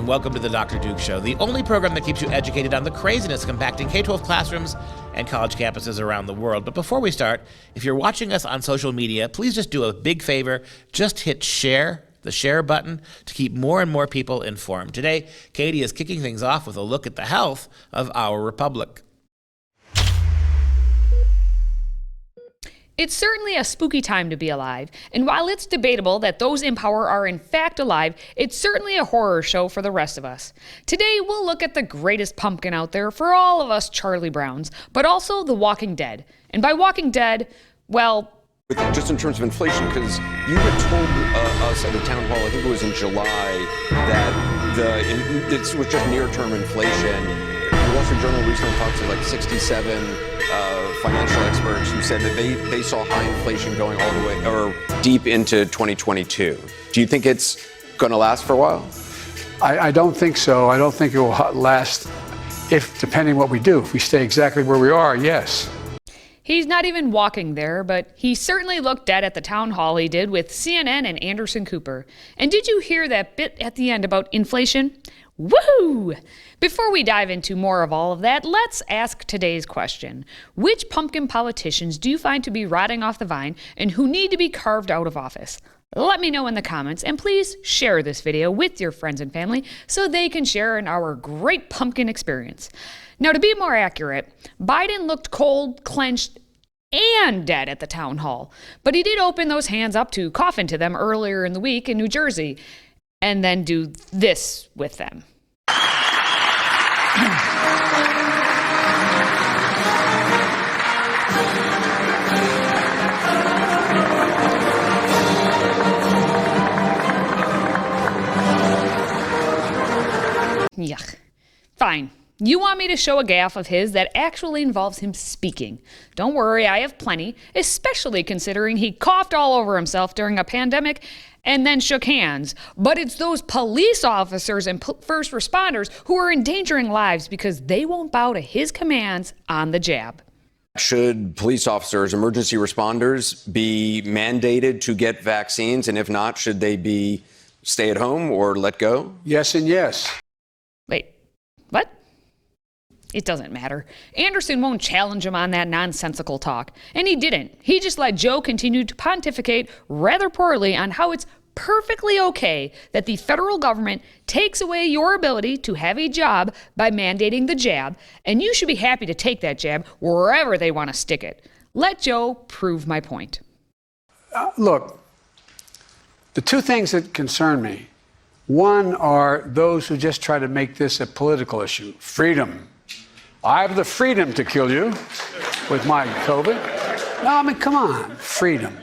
and welcome to the Dr. Duke Show, the only program that keeps you educated on the craziness impacting K-12 classrooms and college campuses around the world. But before we start, if you're watching us on social media, please just do a big favor. Just hit share, the share button, to keep more and more people informed. Today, Katie is kicking things off with a look at the health of our republic. It's certainly a spooky time to be alive, and while it's debatable that those in power are in fact alive, it's certainly a horror show for the rest of us. Today, we'll look at the greatest pumpkin out there for all of us Charlie Browns, but also The Walking Dead. And by Walking Dead, well... Just in terms of inflation, because you had told us at the town hall, I think it was in July, that this was just near-term inflation. The Wall Street Journal recently talked to like 67 financial experts who said that they saw high inflation going all the way or deep into 2022. Do you think it's going to last for a while? I don't think so. I don't think it will last depending what we do. If we stay exactly where we are, yes. He's not even walking there, but he certainly looked dead at the town hall he did with CNN and Anderson Cooper. And did you hear that bit at the end about inflation? Woohoo! Before we dive into more of all of that, let's ask today's question. Which pumpkin politicians do you find to be rotting off the vine and who need to be carved out of office? Let me know in the comments, and please share this video with your friends and family so they can share in our great pumpkin experience. Now, to be more accurate, Biden looked cold, clenched, and dead at the town hall, but he did open those hands up to cough into them earlier in the week in New Jersey, and then do this with them. Yuck. Fine. You want me to show a gaffe of his that actually involves him speaking. Don't worry, I have plenty, especially considering he coughed all over himself during a pandemic and then shook hands. But it's those police officers and first responders who are endangering lives because they won't bow to his commands on the jab. Should police officers, emergency responders, be mandated to get vaccines? And if not, should they be stay at home or let go? Yes and yes. Wait, what? It doesn't matter. Anderson won't challenge him on that nonsensical talk. And he didn't. He just let Joe continue to pontificate rather poorly on how it's perfectly okay that the federal government takes away your ability to have a job by mandating the jab, and you should be happy to take that jab wherever they want to stick it. Let Joe prove my point. Look, the two things that concern me, one are those who just try to make this a political issue. Freedom. I have the freedom to kill you with my COVID. No, I mean, come on, freedom.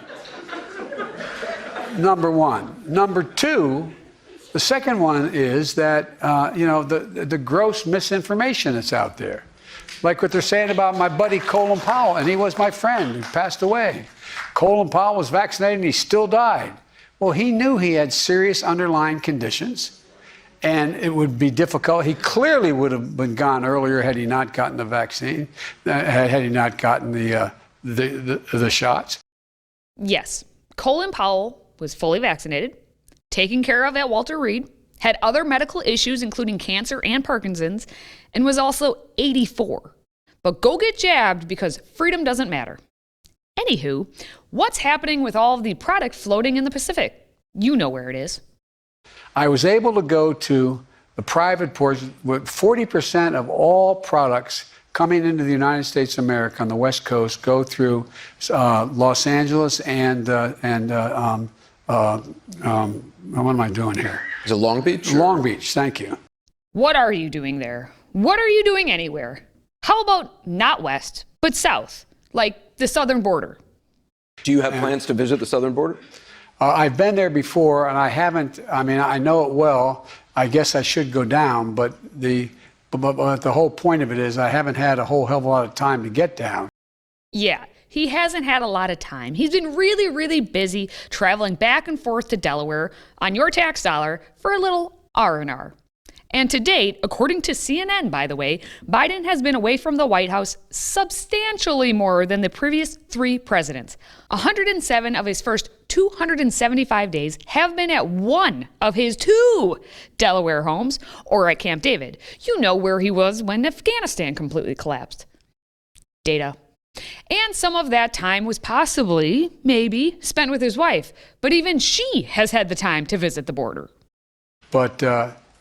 Number one. Number two, the second one is that, the gross misinformation that's out there. Like what they're saying about my buddy Colin Powell, and he was my friend who passed away. Colin Powell was vaccinated and he still died. Well, he knew he had serious underlying conditions. And it would be difficult. He clearly would have been gone earlier had he not gotten the vaccine, had he not gotten the shots. Yes, Colin Powell was fully vaccinated, taken care of at Walter Reed, had other medical issues including cancer and Parkinson's, and was also 84. But go get jabbed because freedom doesn't matter. Anywho, what's happening with all of the product floating in the Pacific? You know where it is. I was able to go to the private ports with 40% of all products coming into the United States of America on the West Coast go through Los Angeles and what am I doing here? Is it Long Beach? Long Beach, thank you. What are you doing there? What are you doing anywhere? How about not west, but south, like the southern border? Do you have plans to visit the southern border? I've been there before, and I haven't. I mean, I know it well. I guess I should go down, but the whole point of it is I haven't had a whole hell of a lot of time to get down. Yeah, he hasn't had a lot of time. He's been really, really busy traveling back and forth to Delaware on your tax dollar for a little R&R. And to date, according to CNN, by the way, Biden has been away from the White House substantially more than the previous 3 presidents. 107 of his first 275 days have been at one of his 2 Delaware homes or at Camp David. You know where he was when Afghanistan completely collapsed. Data. And some of that time was possibly, maybe, spent with his wife. But even she has had the time to visit the border. But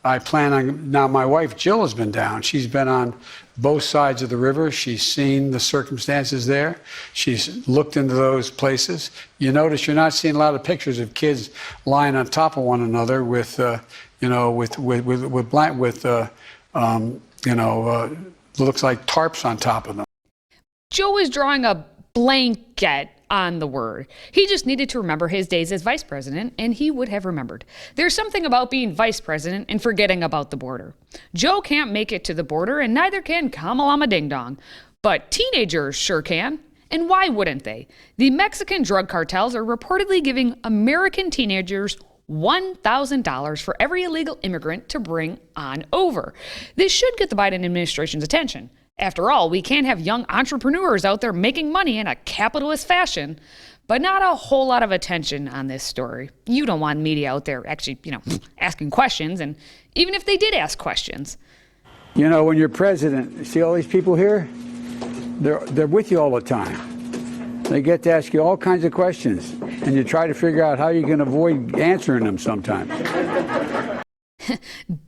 I plan on, now my wife Jill has been down. She's been on both sides of the river. She's seen the circumstances there. She's looked into those places. You notice you're not seeing a lot of pictures of kids lying on top of one another with, looks like tarps on top of them. Joe is drawing a blanket on the word. He just needed to remember his days as vice president, and he would have remembered. There's something about being vice president and forgetting about the border. Joe can't make it to the border, and neither can Kamalama Ding Dong. But teenagers sure can. And why wouldn't they? The Mexican drug cartels are reportedly giving American teenagers $1,000 for every illegal immigrant to bring on over. This should get the Biden administration's attention. After all, we can't have young entrepreneurs out there making money in a capitalist fashion, but not a whole lot of attention on this story. You don't want media out there actually, asking questions, and even if they did ask questions. You know, when you're president, see all these people here? They're with you all the time. They get to ask you all kinds of questions, and you try to figure out how you can avoid answering them sometimes.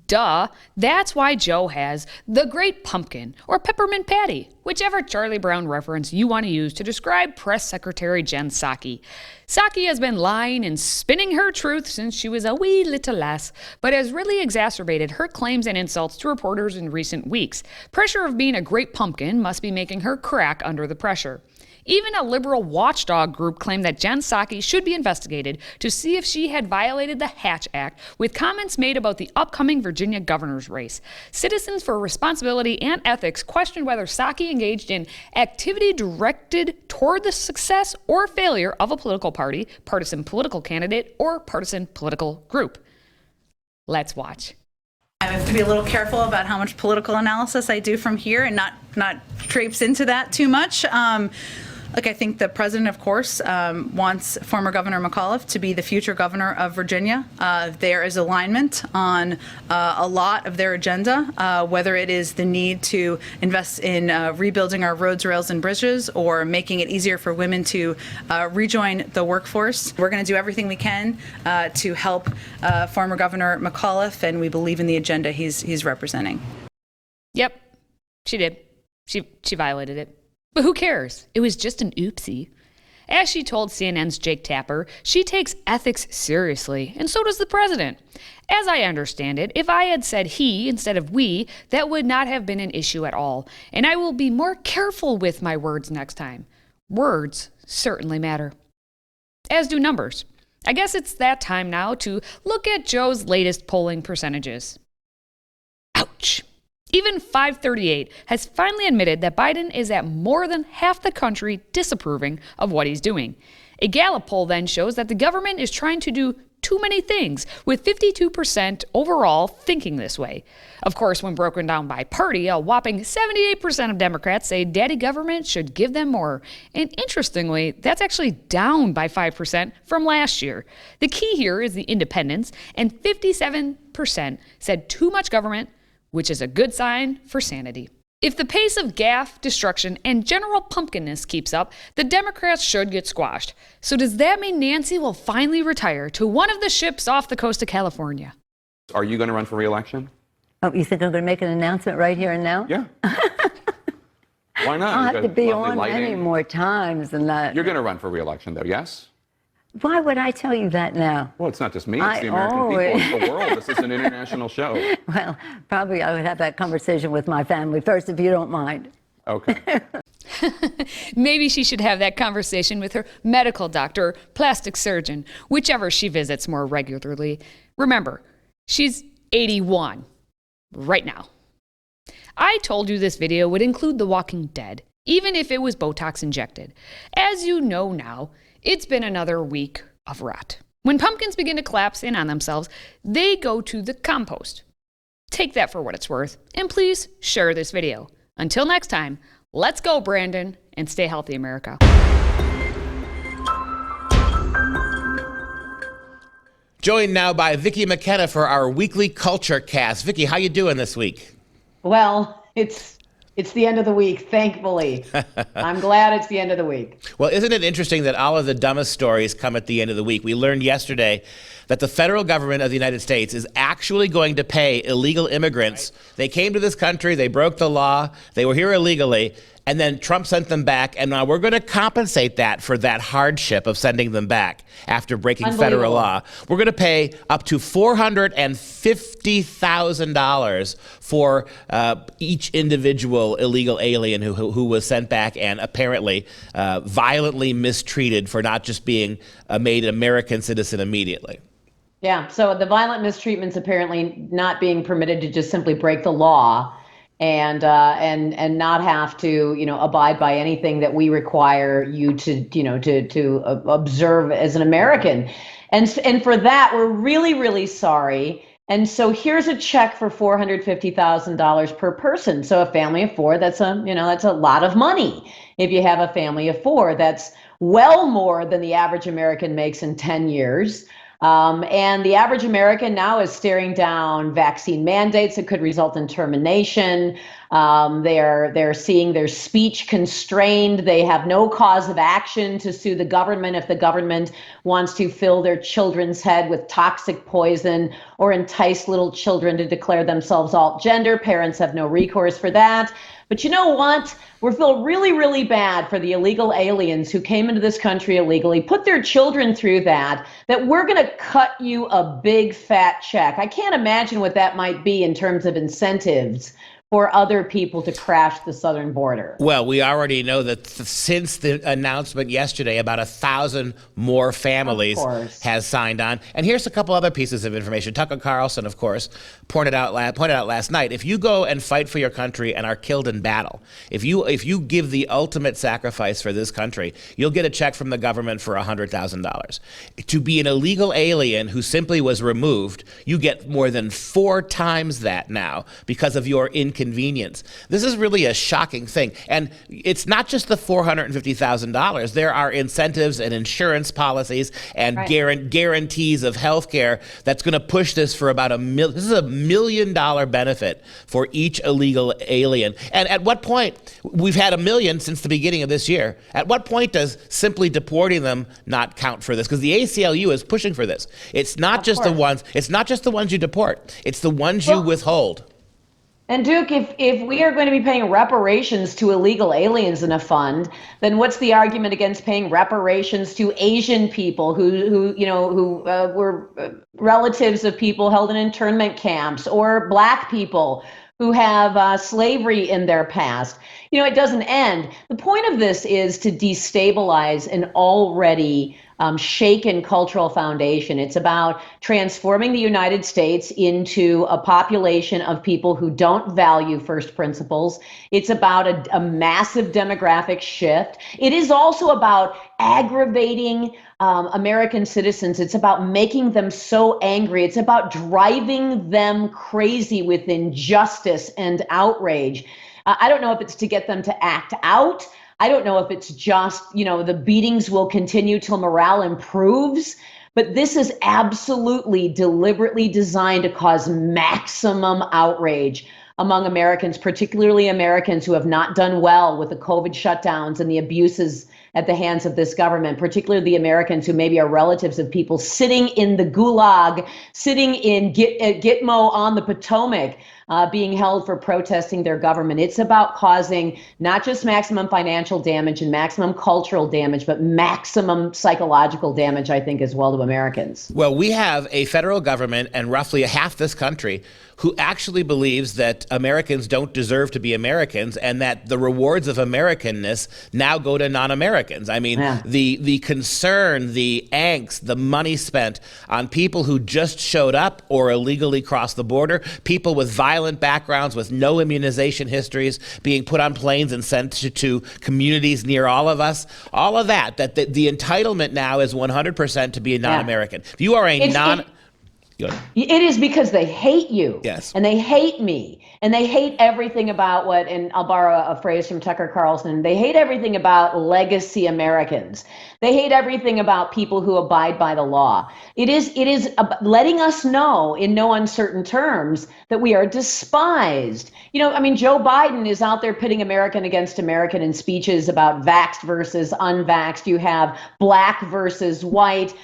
Duh. That's why Joe has the Great Pumpkin or Peppermint Patty, whichever Charlie Brown reference you want to use to describe Press Secretary Jen Psaki. Psaki has been lying and spinning her truth since she was a wee little lass, but has really exacerbated her claims and insults to reporters in recent weeks. Pressure of being a great pumpkin must be making her crack under the pressure. Even a liberal watchdog group claimed that Jen Psaki should be investigated to see if she had violated the Hatch Act with comments made about the upcoming Virginia governor's race. Citizens for Responsibility and Ethics questioned whether Psaki engaged in activity directed toward the success or failure of a political party, partisan political candidate, or partisan political group. Let's watch. I have to be a little careful about how much political analysis I do from here and not traipse into that too much. Look, I think the president, of course, wants former Governor McAuliffe to be the future governor of Virginia. There is alignment on a lot of their agenda, whether it is the need to invest in rebuilding our roads, rails, and bridges, or making it easier for women to rejoin the workforce. We're going to do everything we can to help former Governor McAuliffe, and we believe in the agenda he's representing. Yep, she did. She violated it. But who cares? It was just an oopsie. As she told CNN's Jake Tapper, she takes ethics seriously, and so does the president. As I understand it, if I had said he instead of we, that would not have been an issue at all, and I will be more careful with my words next time. Words certainly matter. As do numbers. I guess it's that time now to look at Joe's latest polling percentages. Ouch. Even 538 has finally admitted that Biden is at more than half the country disapproving of what he's doing. A Gallup poll then shows that the government is trying to do too many things, with 52% overall thinking this way. Of course, when broken down by party, a whopping 78% of Democrats say daddy government should give them more. And interestingly, that's actually down by 5% from last year. The key here is the independents, and 57% said too much government, which is a good sign for sanity. If the pace of gaffe, destruction, and general pumpkinness keeps up, the Democrats should get squashed. So does that mean Nancy will finally retire to one of the ships off the coast of California? Are you going to run for re-election? Oh, you think I'm going to make an announcement right here and now? Yeah. Why not? I'll You have to got be lovely on lighting. many more times than that. You're going to run for re-election, though, yes? Why would I tell you that now? Well, it's not just me. It's I the American always- people. It's the world. This is an international show. Well, probably I would have that conversation with my family first, if you don't mind. Okay. Maybe she should have that conversation with her medical doctor or plastic surgeon, whichever she visits more regularly. Remember, she's 81 right now. I told you this video would include The Walking Dead, even if it was Botox injected. As you know now, it's been another week of rot. When pumpkins begin to collapse in on themselves, they go to the compost. Take that for what it's worth, and please share this video. Until next time, let's go, Brandon, and stay healthy, America. Joined now by Vicki McKenna for our weekly Culture Cast. Vicki, how you doing this week? Well, it's the end of the week, thankfully. I'm glad it's the end of the week. Well, isn't it interesting that all of the dumbest stories come at the end of the week? We learned yesterday that the federal government of the United States is actually going to pay illegal immigrants. They came to this country, they broke the law, they were here illegally, and then Trump sent them back, and now we're going to compensate that for that hardship of sending them back after breaking federal law. We're going to pay up to $450,000 for each individual illegal alien who was sent back and apparently violently mistreated for not just being made an American citizen immediately. Yeah, so the violent mistreatment's apparently not being permitted to just simply break the law and not have to, abide by anything that we require you to observe as an American. And for that, we're really, really sorry. And so here's a check for $450,000 per person. So a family of four, that's a lot of money. If you have a family of four, that's well more than the average American makes in 10 years. And the average American now is staring down vaccine mandates that could result in termination. They're seeing their speech constrained. They have no cause of action to sue the government if the government wants to fill their children's head with toxic poison or entice little children to declare themselves alt-gender. Parents have no recourse for that. But you know what? We feel really, really bad for the illegal aliens who came into this country illegally, put their children through that we're going to cut you a big fat check. I can't imagine what that might be in terms of incentives for other people to crash the southern border. Well, we already know that since the announcement yesterday, about 1,000 more families has signed on. And here's a couple other pieces of information. Tucker Carlson, of course, pointed out last night, if you go and fight for your country and are killed in battle, if you give the ultimate sacrifice for this country, you'll get a check from the government for $100,000. To be an illegal alien who simply was removed, you get more than 4 times that now because of your inconvenience. This is really a shocking thing. And it's not just the $450,000. There are incentives and insurance policies and guarantees of health care that's going to push this for about this is $1 million benefit for each illegal alien. And at what point, we've had 1 million since the beginning of this year. At what point does simply deporting them not count for this? Because the ACLU is pushing for this. It's not just the ones you deport. It's the ones you withhold. And Duke, if we are going to be paying reparations to illegal aliens in a fund, then what's the argument against paying reparations to Asian people who were relatives of people held in internment camps, or Black people who have slavery in their past? It doesn't end. The point of this is to destabilize an already shaken cultural foundation. It's about transforming the United States into a population of people who don't value first principles. It's about a massive demographic shift. It is also about aggravating American citizens. It's about making them so angry. It's about driving them crazy with injustice and outrage. I don't know if it's to get them to act out. I don't know if it's just, the beatings will continue till morale improves, but this is absolutely deliberately designed to cause maximum outrage among Americans, particularly Americans who have not done well with the COVID shutdowns and the abuses at the hands of this government, particularly the Americans who maybe are relatives of people sitting in the gulag, sitting in Gitmo on the Potomac, being held for protesting their government. It's about causing not just maximum financial damage and maximum cultural damage, but maximum psychological damage, I think, as well to Americans. Well, we have a federal government and roughly half this country who actually believes that Americans don't deserve to be Americans and that the rewards of Americanness now go to non-Americans. I mean, the concern, the angst, the money spent on people who just showed up or illegally crossed the border, people with violent backgrounds with no immunization histories being put on planes and sent to communities near all of us, all of that the entitlement now is 100% to be a non-American. If you are a It is because they hate you. Yes. And they hate me. And they hate everything about and I'll borrow a phrase from Tucker Carlson, they hate everything about legacy Americans. They hate everything about people who abide by the law. It is letting us know in no uncertain terms that we are despised. Joe Biden is out there pitting American against American in speeches about vaxxed versus unvaxxed. You have black versus white,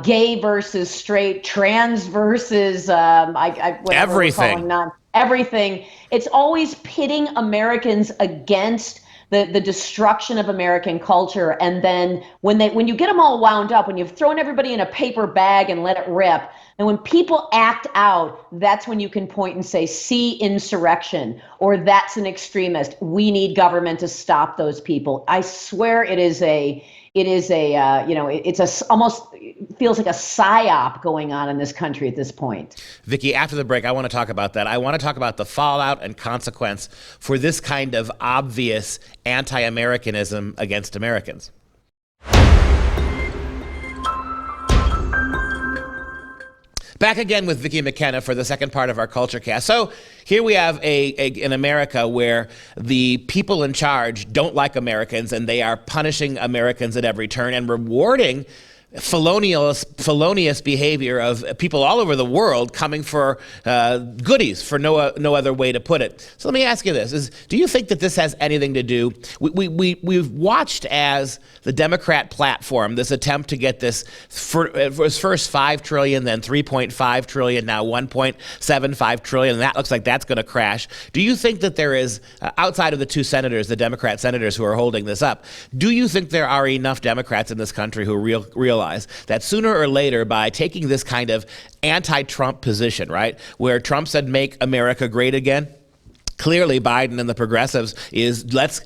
gay versus straight, trans versus everything. Everything. It's always pitting Americans against the destruction of American culture. And then when you get them all wound up, when you've thrown everybody in a paper bag and let it rip, and when people act out, that's when you can point and say, see insurrection, or that's an extremist. We need government to stop those people. I swear it's almost feels like a psyop going on in this country at this point. Vicki, after the break, I want to talk about that. I want to talk about the fallout and consequence for this kind of obvious anti-Americanism against Americans. Back again with Vicki McKenna for the second part of our Culture Cast. So here we have in America where the people in charge don't like Americans and they are punishing Americans at every turn and rewarding felonious behavior of people all over the world coming for goodies, for no other way to put it. So let me ask you this: do you think that this has anything to do? We've watched as the Democrat platform, this attempt to get this, it was first $5 trillion, then $3.5 trillion, now $1.75 trillion, and that looks like that's going to crash. Do you think that there is, outside of the two senators, the Democrat senators who are holding this up, do you think there are enough Democrats in this country who realize that sooner or later, by taking this kind of anti-Trump position, right, where Trump said make America great again, clearly Biden and the progressives is let's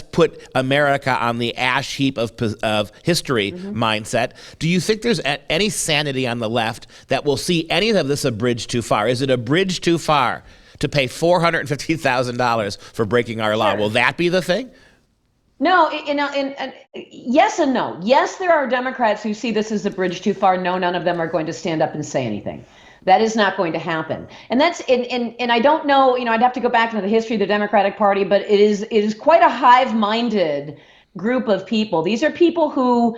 put America on the ash heap of history mindset. Do you think there's any sanity on the left that will see any of this a bridge too far? Is it a bridge too far to pay $450,000 for breaking our law? Will that be the thing? No, and yes and no. Yes, there are Democrats who see this as a bridge too far. No, none of them are going to stand up and say anything. That is not going to happen. And that's and I don't know, I'd have to go back into the history of the Democratic Party, but it is quite a hive-minded group of people. These are people who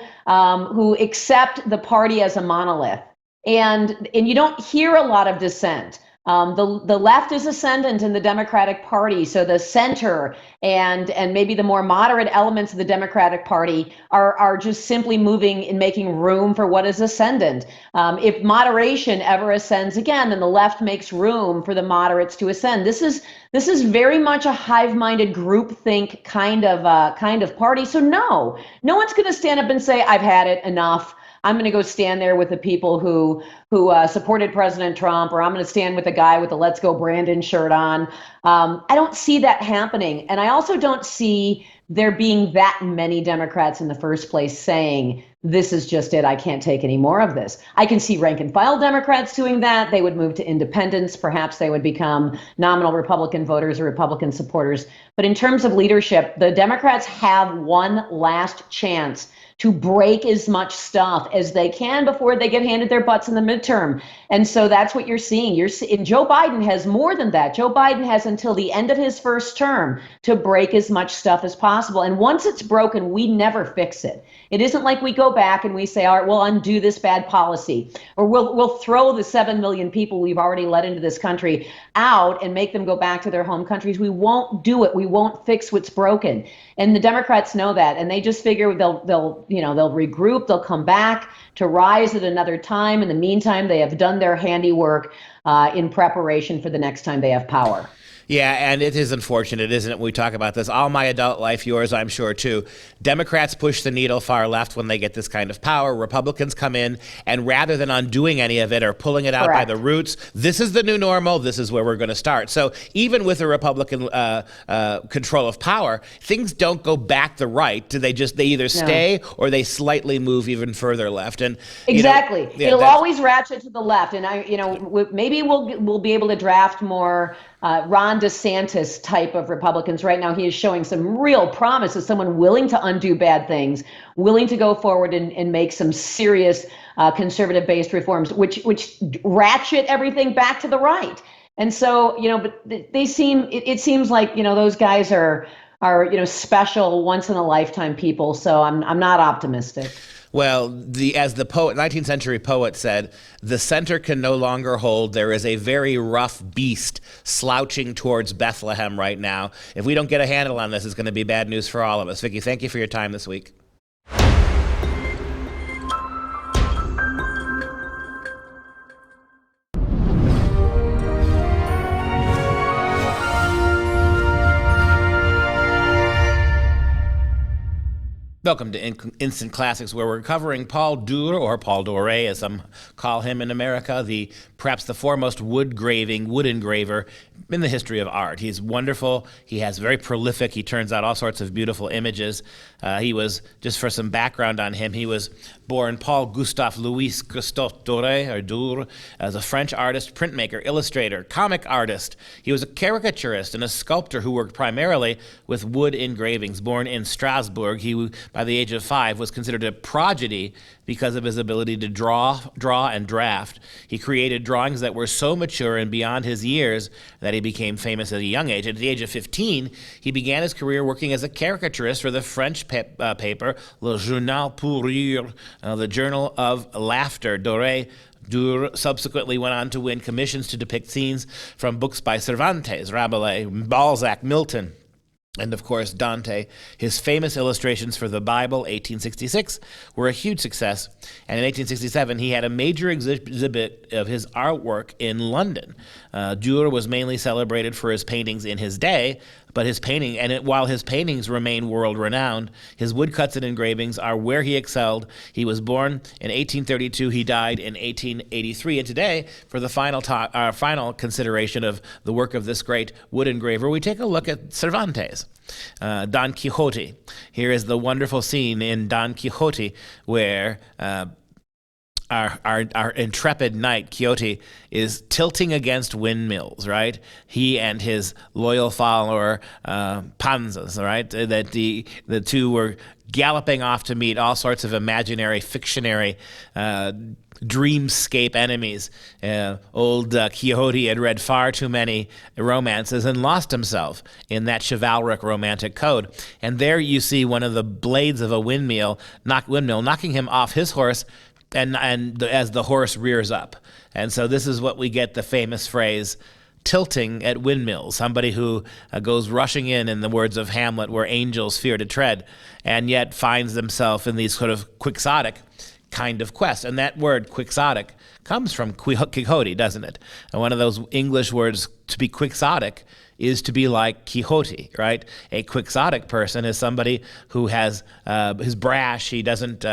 accept the party as a monolith. And you don't hear a lot of dissent. The left is ascendant in the Democratic Party, so the center and maybe the more moderate elements of the Democratic Party are just simply moving and making room for what is ascendant. If moderation ever ascends again, then the left makes room for the moderates to ascend. This is very much a hive-minded groupthink kind of party. So no one's going to stand up and say, I've had it, enough. I'm going to go stand there with the people who supported President Trump, or I'm going to stand with the guy with the Let's Go Brandon shirt on. I don't see that happening. And I also don't see there being that many Democrats in the first place saying, this is just it, I can't take any more of this. I can see rank and file Democrats doing that. They would move to independence. Perhaps they would become nominal Republican voters or Republican supporters. But in terms of leadership, the Democrats have one last chance to break as much stuff as they can before they get handed their butts in the midterm. And so that's what you're seeing. And Joe Biden has more than that. Joe Biden has until the end of his first term to break as much stuff as possible. And once it's broken, we never fix it. It isn't like we go back and we say, all right, we'll undo this bad policy, or we'll throw the 7 million people we've already let into this country out and make them go back to their home countries. We won't do it. We won't fix what's broken. And the Democrats know that, and they just figure they'll regroup, they'll come back to rise at another time. In the meantime, they have done their handiwork in preparation for the next time they have power. Yeah, and it is unfortunate, isn't it? We talk about this all my adult life, yours, I'm sure, too. Democrats push the needle far left when they get this kind of power. Republicans come in, and rather than undoing any of it or pulling it out by the roots, this is the new normal, this is where we're going to start. So even with a Republican control of power, things don't go back the right. They either stay or they slightly move even further left. And exactly, it'll always ratchet to the left. And maybe we'll be able to draft more Ron DeSantis type of Republicans. Right now, he is showing some real promise as someone willing to undo bad things, willing to go forward and make some serious conservative-based reforms, which ratchet everything back to the right. And so, but they seem, it seems like, those guys are, special once in a lifetime people. So I'm not optimistic. Well, as the 19th century poet said, the center can no longer hold. There is a very rough beast slouching towards Bethlehem right now. If we don't get a handle on this, it's going to be bad news for all of us. Vicki, thank you for your time this week. Welcome to Instant Classics, where we're covering Paul Dure, or Paul Dore, as some call him in America, perhaps the foremost wood engraver in the history of art. He's wonderful. He has very prolific. He turns out all sorts of beautiful images. He was, just for some background on him, he was born Paul Gustave Louis Christophe Dure, as a French artist, printmaker, illustrator, comic artist. He was a caricaturist and a sculptor who worked primarily with wood engravings. Born in Strasbourg, he, by the age of 5, was considered a prodigy because of his ability to draw and draft. He created drawings that were so mature and beyond his years that he became famous at a young age. At the age of 15, he began his career working as a caricaturist for the French paper Le Journal pour Rire, the Journal of Laughter. Dure subsequently went on to win commissions to depict scenes from books by Cervantes, Rabelais, Balzac, Milton, and of course Dante. His famous illustrations for the Bible, 1866, were a huge success, and in 1867 he had a major exhibit of his artwork in London. Dure was mainly celebrated for his paintings in his day, but while his paintings remain world-renowned, his woodcuts and engravings are where he excelled. He was born in 1832. He died in 1883. And today, for the final consideration of the work of this great wood engraver, we take a look at Cervantes. Don Quixote. Here is the wonderful scene in Don Quixote where our intrepid knight Quixote is tilting against windmills, right? He and his loyal follower Panzas, right? That the two were galloping off to meet all sorts of imaginary, fictionary, dreamscape enemies. Old Quixote had read far too many romances and lost himself in that chivalric romantic code. And there you see one of the blades of a windmill knocking him off his horse, and as the horse rears up. And so this is what we get the famous phrase, tilting at windmills, somebody who goes rushing in the words of Hamlet, where angels fear to tread, and yet finds themselves in these sort of quixotic kind of quest. And that word, quixotic, comes from Quixote, doesn't it? And one of those English words, to be quixotic, is to be like Quixote, right? A quixotic person is somebody who is brash. He doesn't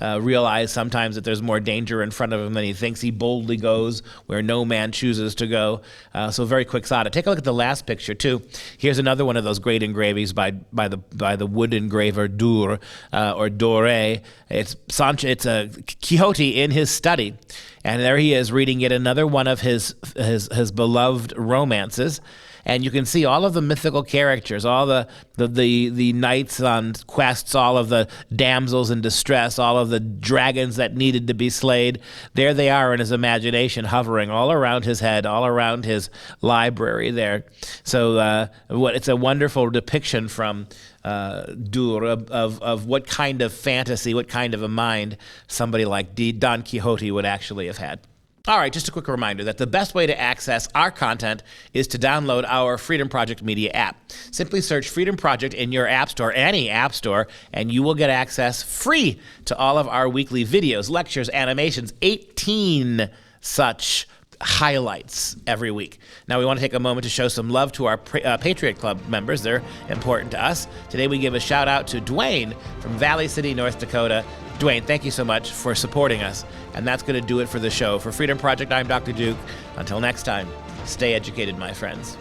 realize sometimes that there's more danger in front of him than he thinks. He boldly goes where no man chooses to go. So very quixotic. Take a look at the last picture too. Here's another one of those great engravings by the wood engraver Dure or Dore. It's a Quixote in his study, and there he is reading yet another one of his beloved romances. And you can see all of the mythical characters, all the knights on quests, all of the damsels in distress, all of the dragons that needed to be slayed. There they are in his imagination, hovering all around his head, all around his library there. So it's a wonderful depiction from Dure of what kind of fantasy, what kind of a mind somebody like Don Quixote would actually have had. All right, just a quick reminder that the best way to access our content is to download our Freedom Project Media app. Simply search Freedom Project in your app store, any app store, and you will get access free to all of our weekly videos, lectures, animations, 18 such highlights every week. Now we want to take a moment to show some love to our Patriot Club members. They're important to us. Today we give a shout out to Dwayne from Valley City, North Dakota. Dwayne, thank you so much for supporting us. And that's going to do it for the show. For Freedom Project, I'm Dr. Duke. Until next time, stay educated, my friends.